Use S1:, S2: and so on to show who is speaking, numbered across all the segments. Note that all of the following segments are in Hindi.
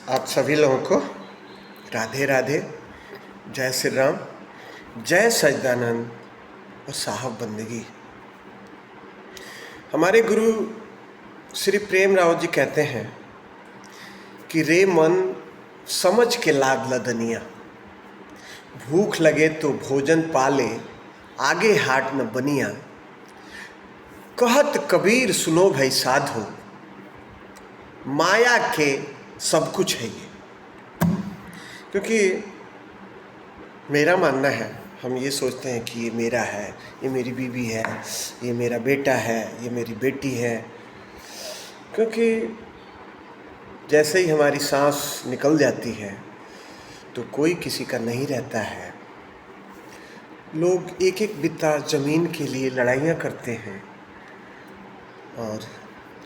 S1: आप सभी लोगों को राधे राधे, जय श्री राम, जय सच्चिदानंद और साहब बंदगी। हमारे गुरु श्री प्रेम राव जी कहते हैं कि रे मन समझ के लाग लदनिया, भूख लगे तो भोजन पाले, आगे हाट न बनिया। कहत कबीर सुनो भाई साधो, माया के सब कुछ है ये। क्योंकि मेरा मानना है, हम ये सोचते हैं कि ये मेरा है, ये मेरी बीवी है, ये मेरा बेटा है, ये मेरी बेटी है। क्योंकि जैसे ही हमारी सांस निकल जाती है तो कोई किसी का नहीं रहता है। लोग एक एक बित्ता ज़मीन के लिए लड़ाइयाँ करते हैं और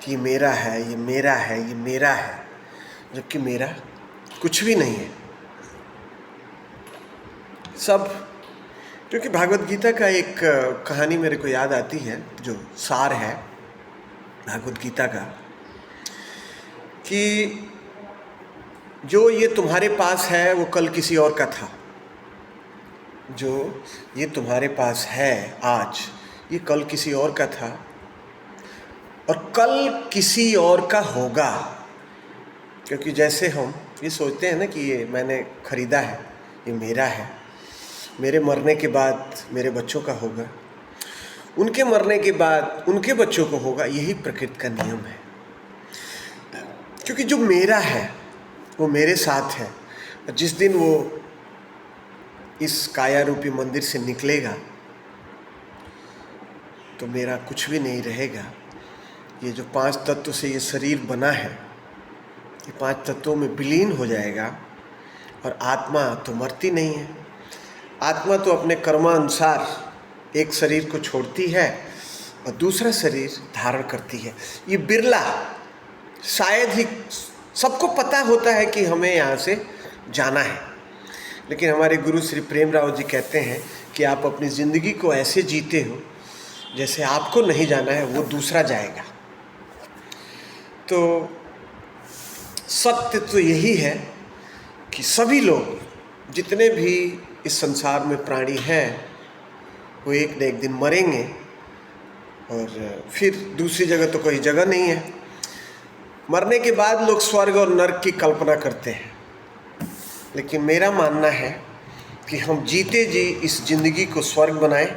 S1: कि मेरा है, ये मेरा है, ये मेरा है, जबकि मेरा कुछ भी नहीं है। सब क्योंकि भागवत गीता का एक कहानी मेरे को याद आती है, जो सार है भागवत गीता का, कि जो ये तुम्हारे पास है वो कल किसी और का था, जो ये तुम्हारे पास है आज, ये कल किसी और का था और कल किसी और का होगा। क्योंकि जैसे हम ये सोचते हैं ना कि ये मैंने खरीदा है, ये मेरा है, मेरे मरने के बाद मेरे बच्चों का होगा, उनके मरने के बाद उनके बच्चों को होगा, यही प्रकृति का नियम है। क्योंकि जो मेरा है वो मेरे साथ है, और जिस दिन वो इस काया रूपी मंदिर से निकलेगा तो मेरा कुछ भी नहीं रहेगा। ये जो 5 तत्व से ये शरीर बना है, ये 5 तत्वों में विलीन हो जाएगा। और आत्मा तो मरती नहीं है, आत्मा तो अपने कर्मानुसार एक शरीर को छोड़ती है और दूसरा शरीर धारण करती है। ये बिरला, शायद ही सबको पता होता है कि हमें यहाँ से जाना है, लेकिन हमारे गुरु श्री प्रेम राव जी कहते हैं कि आप अपनी ज़िंदगी को ऐसे जीते हो जैसे आपको नहीं जाना है, वो दूसरा जाएगा। तो सत्य तो यही है कि सभी लोग, जितने भी इस संसार में प्राणी हैं, वो एक न एक दिन मरेंगे और फिर दूसरी जगह तो कोई जगह नहीं है। मरने के बाद लोग स्वर्ग और नरक की कल्पना करते हैं, लेकिन मेरा मानना है कि हम जीते जी इस जिंदगी को स्वर्ग बनाएं,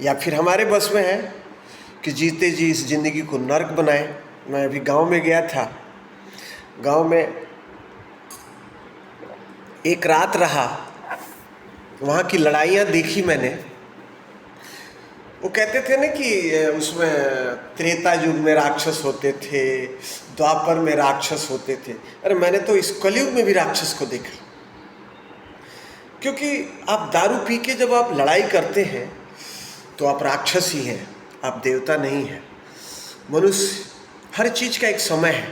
S1: या फिर हमारे बस में है कि जीते जी इस जिंदगी को नरक बनाएं। मैं अभी गांव में गया था, गांव में एक रात रहा, वहाँ की लड़ाइयाँ देखी मैंने। वो कहते थे ना कि उसमें त्रेता युग में राक्षस होते थे, द्वापर में राक्षस होते थे। अरे मैंने तो इस कलयुग में भी राक्षस को देखा। क्योंकि आप दारू पी के जब आप लड़ाई करते हैं तो आप राक्षस ही हैं, आप देवता नहीं हैं। मनुष्य, हर चीज़ का एक समय है,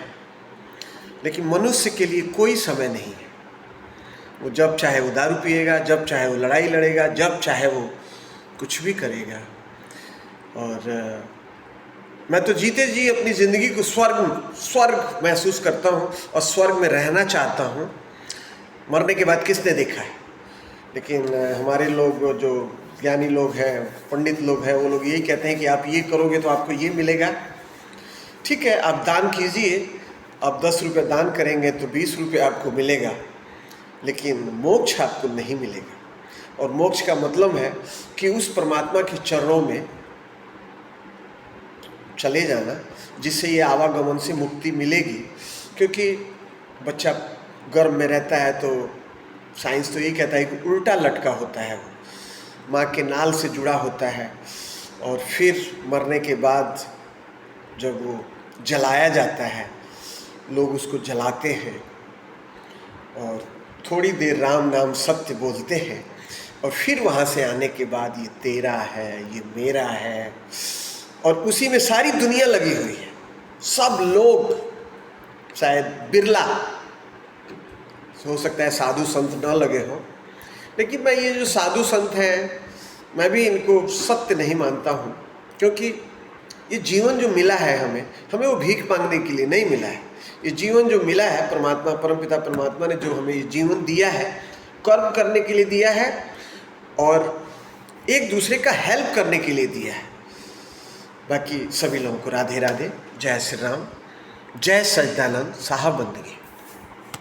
S1: लेकिन मनुष्य के लिए कोई समय नहीं है। वो जब चाहे वो दारू पिएगा, जब चाहे वो लड़ाई लड़ेगा, जब चाहे वो कुछ भी करेगा। और मैं तो जीते जी अपनी ज़िंदगी को स्वर्ग महसूस करता हूँ और स्वर्ग में रहना चाहता हूँ। मरने के बाद किसने देखा है? लेकिन हमारे लोग, जो ज्ञानी लोग हैं, पंडित लोग हैं, वो लोग यही कहते हैं कि आप ये करोगे तो आपको ये मिलेगा। ठीक है, आप दान कीजिए, आप 10 रुपये दान करेंगे तो 20 रुपये आपको मिलेगा, लेकिन मोक्ष आपको नहीं मिलेगा। और मोक्ष का मतलब है कि उस परमात्मा के चरणों में चले जाना, जिससे ये आवागमन से मुक्ति मिलेगी। क्योंकि बच्चा गर्भ में रहता है तो साइंस तो ये कहता है कि उल्टा लटका होता है, वो माँ के नाल से जुड़ा होता है, और फिर मरने के बाद जब वो जलाया जाता है, लोग उसको जलाते हैं और थोड़ी देर राम नाम सत्य बोलते हैं, और फिर वहाँ से आने के बाद ये तेरा है, ये मेरा है, और उसी में सारी दुनिया लगी हुई है। सब लोग, शायद बिरला हो सकता है साधु संत न लगे हो, लेकिन मैं ये जो साधु संत हैं, मैं भी इनको सत्य नहीं मानता हूँ। क्योंकि ये जीवन जो मिला है हमें वो भीख मांगने के लिए नहीं मिला है। ये जीवन जो मिला है परमात्मा, परमपिता परमात्मा ने जो हमें ये जीवन दिया है, कर्म करने के लिए दिया है और एक दूसरे का हेल्प करने के लिए दिया है। बाकी सभी लोगों को राधे राधे, जय श्री राम, जय सच्चिदानंद, साहब बंदगी।